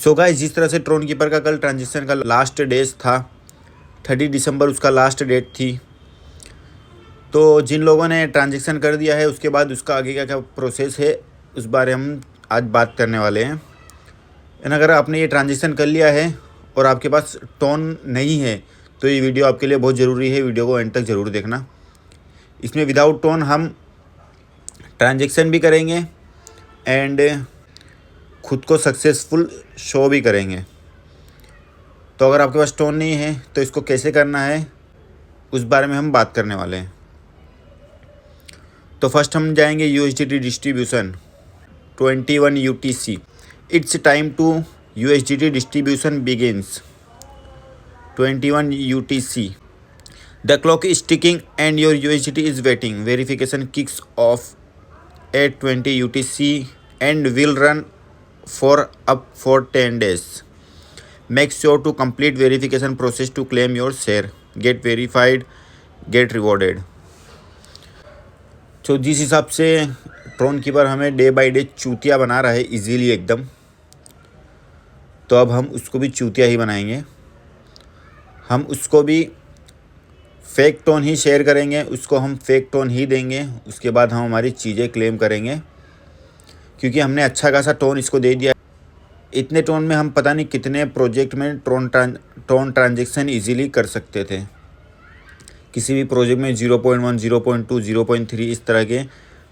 So guys, जिस तरह से ट्रोन कीपर का कल ट्रांजेक्शन का लास्ट डेज था, 30 दिसंबर उसका लास्ट डेट थी। तो जिन लोगों ने ट्रांजेक्शन कर दिया है उसके बाद उसका आगे क्या क्या प्रोसेस है उस बारे हम आज बात करने वाले हैं। एंड अगर आपने ये ट्रांजेक्शन कर लिया है और आपके पास टोन नहीं है तो ये वीडियो आपके लिए बहुत ज़रूरी है, वीडियो को एंड तक ज़रूर देखना। इसमें विदाउट टोन हम ट्रांजेक्शन भी करेंगे एंड खुद को सक्सेसफुल शो भी करेंगे। तो अगर आपके पास टोन नहीं है तो इसको कैसे करना है उस बारे में हम बात करने वाले हैं। तो फर्स्ट हम जाएंगे USDT distribution 21 UTC। It's time to USDT distribution begins 21 UTC। The clock is ticking and your USDT is waiting. Verification kicks off at 20 UTC and will run for 10 days. Make sure to complete verification process to claim your share. Get verified, get rewarded. तो जिस हिसाब से ट्रोन keeper हमें day by day चूतिया बना रहा है easily एकदम, तो अब हम उसको भी चूतिया ही बनाएंगे। हम उसको भी फेक टोन ही शेयर करेंगे, उसको हम फेक टोन ही देंगे, उसके बाद हम हमारी चीज़ें क्लेम करेंगे क्योंकि हमने अच्छा खासा टोन इसको दे दिया। इतने टोन में हम पता नहीं कितने प्रोजेक्ट में टोन ट्रांजेक्शन इजीली कर सकते थे। किसी भी प्रोजेक्ट में 0.1, 0.2, 0.3 इस तरह के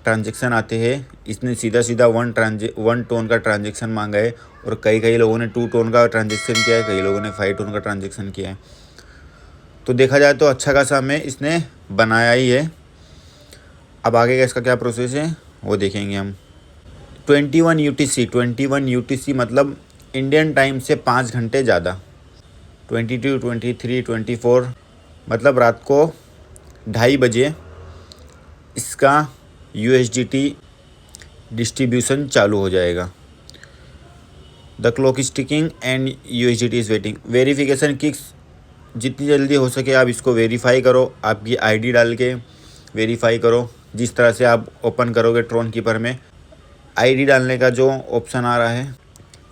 ट्रांजेक्शन आते हैं। इसने सीधा वन टोन का ट्रांजेक्शन मांगा है और कई लोगों ने 2 टोन का ट्रांजेक्शन किया है, कई लोगों ने 5 टोन का ट्रांजेक्शन किया है। तो देखा जाए तो अच्छा खासा हमें इसने बनाया ही है। अब आगे का इसका क्या प्रोसेस है वो देखेंगे हम। 21 UTC मतलब इंडियन टाइम से 5 घंटे ज़्यादा। 22, 23, 24 मतलब रात को 2:30 बजे इसका USDT डिस्ट्रीब्यूशन चालू हो जाएगा। The clock is ticking and USDT is waiting. Verification kicks, जितनी जल्दी हो सके आप इसको वेरीफाई करो, आपकी ID डाल के वेरीफाई करो। जिस तरह से आप ओपन करोगे ट्रोन कीपर में ID डालने का जो ऑप्शन आ रहा है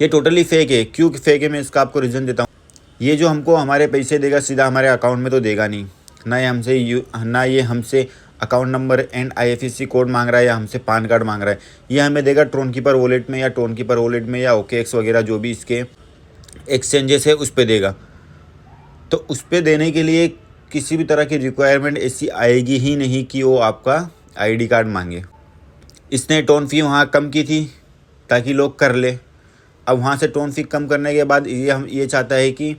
ये टोटली फेक है। क्यों फेक है मैं इसका आपको रीज़न देता हूँ। ये जो हमको हमारे पैसे देगा सीधा हमारे अकाउंट में तो देगा नहीं, ना ये हमसे account number and IFSC code मांग रहा है या हमसे पान कार्ड मांग रहा है। ये हमें देगा ट्रोन कीपर वॉलेट में या टोन कीपर वॉलेट में या OKX वगैरह जो भी इसके एक्सचेंजेस है उस पर देगा। तो उस पर देने के लिए किसी भी तरह की रिक्वायरमेंट ऐसी आएगी ही नहीं कि वो आपका ID कार्ड मांगे। इसने टोन फ़ी वहाँ कम की थी ताकि लोग कर ले। अब वहाँ से टोन फ़ी कम करने के बाद ये चाहता है कि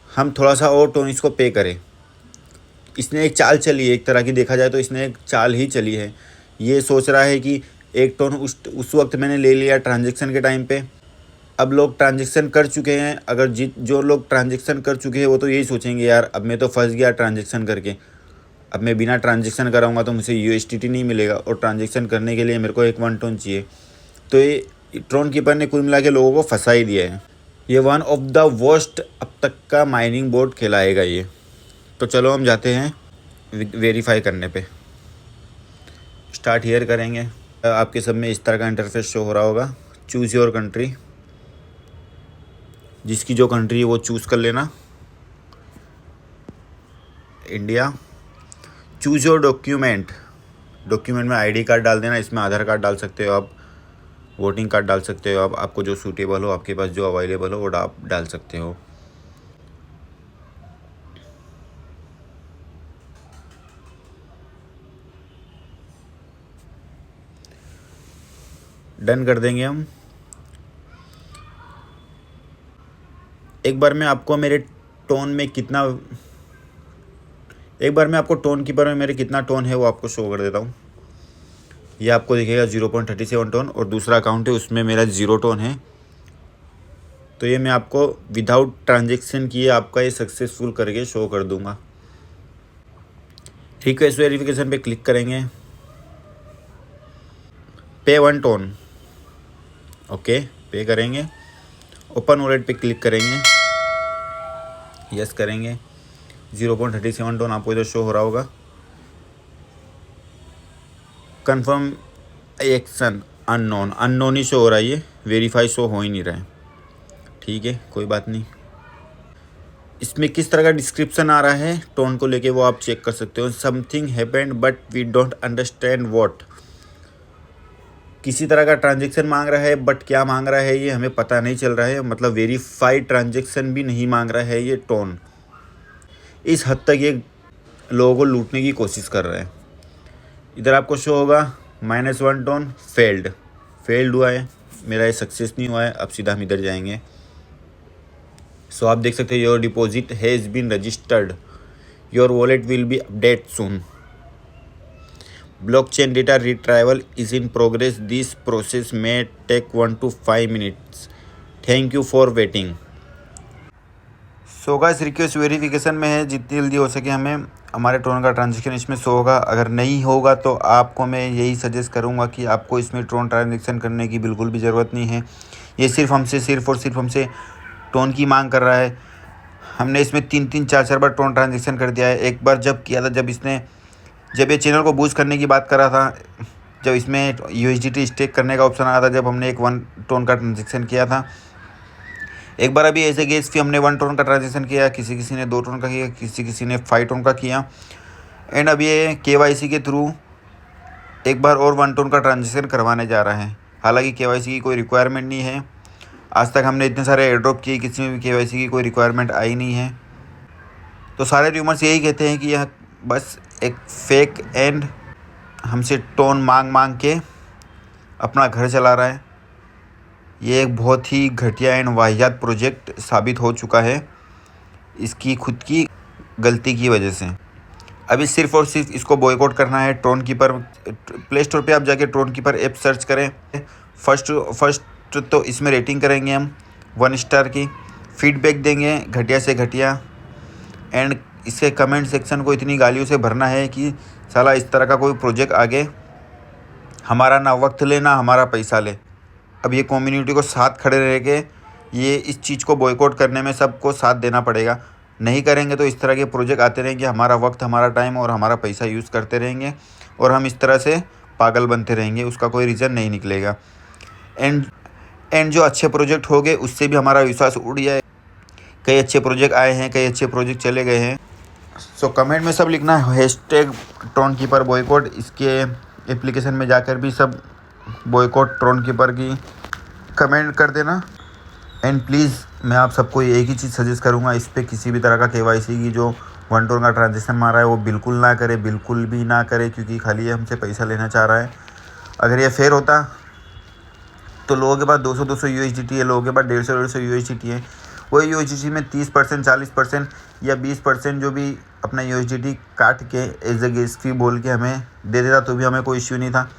हम थोड़ा सा और टोन इसको पे करें। इसने एक चाल चली है, एक तरह की देखा जाए तो इसने एक चाल ही चली है। ये सोच रहा है कि एक टोन उस वक्त मैंने ले लिया ट्रांजेक्शन के टाइम पे। अब लोग ट्रांजेक्शन कर चुके हैं, अगर जो लोग ट्रांजेक्शन कर चुके हैं वो तो यही सोचेंगे यार अब मैं तो फंस गया ट्रांजेक्शन करके, अब मैं बिना ट्रांजेक्शन कराऊंगा तो मुझे USDT नहीं मिलेगा और ट्रांजेक्शन करने के लिए मेरे को एक 1 टोन चाहिए। तो ये ट्रोन कीपर ने कुल मिला के लोगों को फंसा ही दिया है। ये वन ऑफ द वर्स्ट अब तक का माइनिंग बोर्ड कहलाएगा ये। तो चलो हम जाते हैं वेरीफाई करने पे। स्टार्ट हियर करेंगे। आपके सब में इस तरह का इंटरफेस शो हो रहा होगा। चूज़ योर कंट्री, जिसकी जो कंट्री है वो चूज़ कर लेना। इंडिया। चूज़ योर डॉक्यूमेंट में ID कार्ड डाल देना। इसमें आधार कार्ड डाल सकते हो आप, वोटिंग कार्ड डाल सकते हो आप, आपको जो सूटेबल हो, आपके पास जो अवेलेबल हो वो आप डाल सकते हो। डन कर देंगे हम। एक बार मैं आपको टोन कीपर में मेरे कितना टोन है वो आपको शो कर देता हूँ। ये आपको दिखेगा 0.37 टोन और दूसरा अकाउंट है उसमें मेरा 0 टोन है। तो ये मैं आपको विदाउट ट्रांजेक्शन किए आपका ये सक्सेसफुल करके शो कर दूंगा। रिक्वेस्ट वेरिफिकेशन पे क्लिक करेंगे। पे 1 टोन, ओके पे करेंगे। ओपन वॉलेट पे क्लिक करेंगे, यस करेंगे। 0.37 टोन आपको इधर शो हो रहा होगा। कंफर्म एक्शन अननोन ही शो हो रहा है, ये वेरीफाई शो हो ही नहीं रहा है। ठीक है, कोई बात नहीं। इसमें किस तरह का डिस्क्रिप्शन आ रहा है टोन को लेके वो आप चेक कर सकते हो। Something happened but we don't understand what. किसी तरह का ट्रांजेक्शन मांग रहा है, बट क्या मांग रहा है ये हमें पता नहीं चल रहा है। मतलब वेरीफाइड ट्रांजेक्शन भी नहीं मांग रहा है ये टोन। इस हद तक ये लोगों को लूटने की कोशिश कर रहा है। इधर आपको शो होगा -1 टोन फेल्ड हुआ है, मेरा ये सक्सेस नहीं हुआ है। अब सीधा हम इधर जाएंगे। सो आप देख सकते हैं your deposit has been registered, your wallet will be update soon, blockchain data retrieval is in progress, this process में take 1 to 5 minutes, thank you for waiting. So guys request verification में है, जितनी जल्दी हो सके हमें हमारे ट्रोन का ट्रांजेक्शन इसमें शो होगा। अगर नहीं होगा तो आपको मैं यही सजेस्ट करूंगा कि आपको इसमें ट्रोन ट्रांजेक्शन करने की बिल्कुल भी ज़रूरत नहीं है। ये सिर्फ और सिर्फ हमसे ट्रोन की मांग कर रहा है। हमने इसमें 3-3, 4-4 बार ट्रोन ट्रांजेक्शन कर दिया है। एक बार जब किया था, जब ये चैनल को बूस्ट करने की बात कर रहा था, जब इसमें USDT स्टेक करने का ऑप्शन आया था, जब हमने एक 1 टोन का ट्रांजेक्शन किया था। एक बार अभी ऐसे केस कि हमने 1 टोन का ट्रांजेक्शन किया, किसी ने 2 टोन का किया, किसी ने 5 टोन का किया। एंड अब ये KYC के थ्रू एक बार और 1 टोन का ट्रांजेक्शन करवाने जा रहा है। हालांकि KYC की कोई रिक्वायरमेंट नहीं है। आज तक हमने इतने सारे एयरड्रॉप किए, किसी में भी KYC की कोई रिक्वायरमेंट आई नहीं है। तो सारे र्यूमर्स यही कहते हैं कि यह बस एक फेक एंड हमसे टोन मांग के अपना घर चला रहा है। ये एक बहुत ही घटिया एंड वाहियात प्रोजेक्ट साबित हो चुका है इसकी खुद की गलती की वजह से। अभी सिर्फ और सिर्फ इसको बॉयकॉट करना है। ट्रोन कीपर प्ले स्टोर पे आप जाके ट्रोन कीपर ऐप सर्च करें। फर्स्ट तो इसमें रेटिंग करेंगे हम 1 स्टार की, फीडबैक देंगे घटिया से घटिया। एंड इसके कमेंट सेक्शन को इतनी गालियों से भरना है कि साला इस तरह का कोई प्रोजेक्ट आगे हमारा ना वक्त ले ना हमारा पैसा ले। अब ये कम्युनिटी को साथ खड़े रह के ये इस चीज़ को बॉयकॉट करने में सबको साथ देना पड़ेगा। नहीं करेंगे तो इस तरह के प्रोजेक्ट आते रहेंगे, हमारा वक्त, हमारा टाइम और हमारा पैसा यूज़ करते रहेंगे और हम इस तरह से पागल बनते रहेंगे। उसका कोई रीज़न नहीं निकलेगा। एंड जो अच्छे प्रोजेक्ट हो गए उससे भी हमारा विश्वास उड़ जाए। कई अच्छे प्रोजेक्ट आए हैं, कई अच्छे प्रोजेक्ट चले गए हैं। सो कमेंट में सब लिखना है #ट्रोन कीपर बॉयकॉट। इसके एप्लीकेशन में जाकर भी सब बॉयकॉट ट्रोन कीपर की कमेंट कर देना। एंड प्लीज़ मैं आप सबको एक ही चीज़ सजेस्ट करूँगा, इस पर किसी भी तरह का KYC की जो 1 टोन का ट्रांजेक्शन मारा है वो बिल्कुल ना करे, बिल्कुल भी ना करे, क्योंकि खाली ये हमसे पैसा लेना चाह रहा है। अगर ये फेयर होता तो लोगों के पास 200 USDT है, लोगों के पास 150 USDT है। वही USDT में 30%, 40% या 20% जो भी अपना USDT काट के एज ए गेस फी बोल के हमें दे देता तो भी हमें कोई इश्यू नहीं था।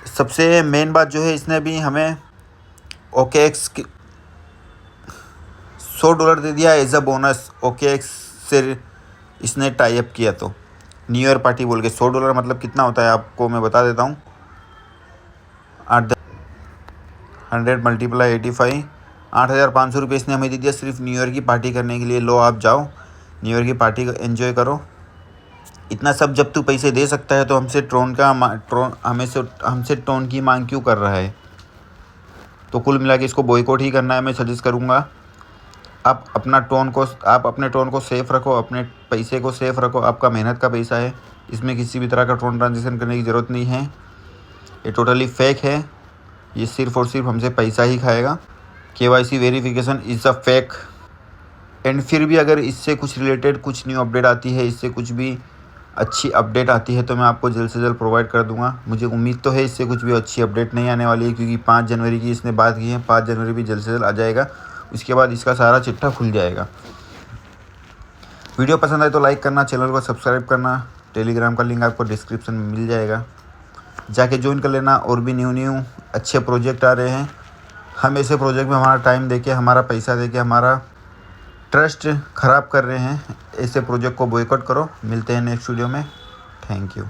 सबसे मेन बात जो है, इसने भी हमें OKX $100 दे दिया एज अ बोनस। OKX से इसने टाई अप किया तो न्यू ईयर पार्टी बोल के। $100 मतलब कितना होता है आपको मैं बता देता हूँ। 100 × 85 8,500 रुपये इसने हमें दे दिया सिर्फ न्यू ईयर की पार्टी करने के लिए। लो आप जाओ न्यू ईयर की पार्टी एंजॉय करो। इतना सब जब तू पैसे दे सकता है तो हमसे टोन की मांग क्यों कर रहा है? तो कुल मिला के इसको बॉयकॉट ही करना है। मैं सजेस्ट करूँगा आप अपने टोन को सेफ़ रखो, अपने पैसे को सेफ़ रखो। आपका मेहनत का पैसा है, इसमें किसी भी तरह का ट्रोन ट्रांजेक्शन करने की ज़रूरत नहीं है। ये टोटली फेक है, ये सिर्फ और सिर्फ हमसे पैसा ही खाएगा। KYC verification is a fake. And फिर भी अगर इससे कुछ रिलेटेड कुछ न्यू अपडेट आती है, इससे कुछ भी अच्छी अपडेट आती है तो मैं आपको जल्द से जल्द प्रोवाइड कर दूंगा। मुझे उम्मीद तो है इससे कुछ भी अच्छी अपडेट नहीं आने वाली है, क्योंकि 5 जनवरी की इसने बात की है। 5 जनवरी भी जल्द से जल्द आ जाएगा, उसके बाद इसका सारा चिट्ठा खुल जाएगा। वीडियो पसंद आए तो लाइक करना, चैनल को सब्सक्राइब करना। टेलीग्राम का लिंक आपको डिस्क्रिप्शन में मिल जाएगा, जाके ज्वाइन कर लेना। और भी न्यू अच्छे प्रोजेक्ट आ रहे हैं। हम ऐसे प्रोजेक्ट में हमारा टाइम देके, हमारा पैसा देके, हमारा ट्रस्ट ख़राब कर रहे हैं। ऐसे प्रोजेक्ट को बॉयकॉट करो। मिलते हैं नेक्स्ट वीडियो में। Thank you.